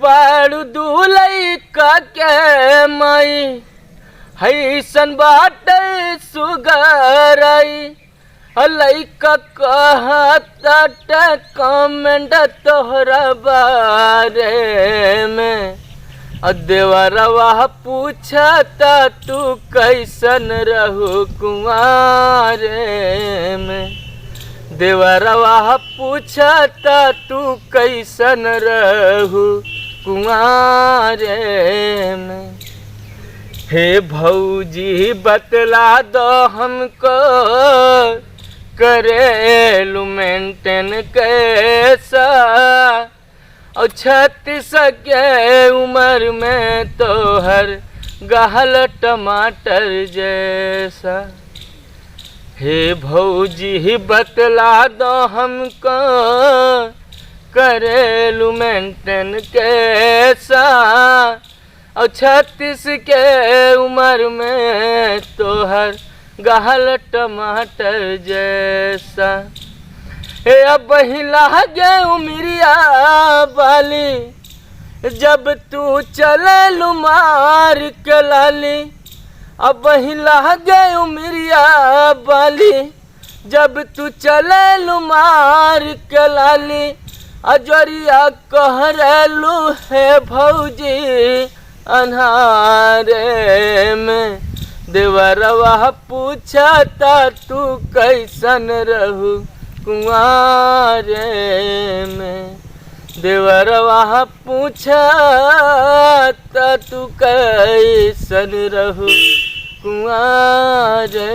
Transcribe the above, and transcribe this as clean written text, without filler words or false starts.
बाड़ू दूलई का के मई हैसन बाटे सुगरई लइका कहत कमेंट तोहरा बारे में देवरवा पूछता तू कैसन रहू कुंवारे में। देवरवा पूछता तू कैसन रहू कुंवारे में। हे भौजी बतला दो हमको करेलू मेंटेन कैसा और 36 के उम्र में तो हर गहल टमाटर जैसा। हे भौजी बतला दो हमको करेलू मेंटेन कैसा और 36 के उम्र में तो हर गहल टमाटर जैसा। हे अब ही लागे उमरिया बाली जब तू चले लू मार के लाली। अब ही लागे उमरिया बाली जब तू चले लू मार के लाली। अजरिया कहरेलू है भौजी अन्हारे में। देवरवा पूछता तू कैसन रहू कुंवारे में। देवरवा पूछता तू कैसन रहू कुंवारे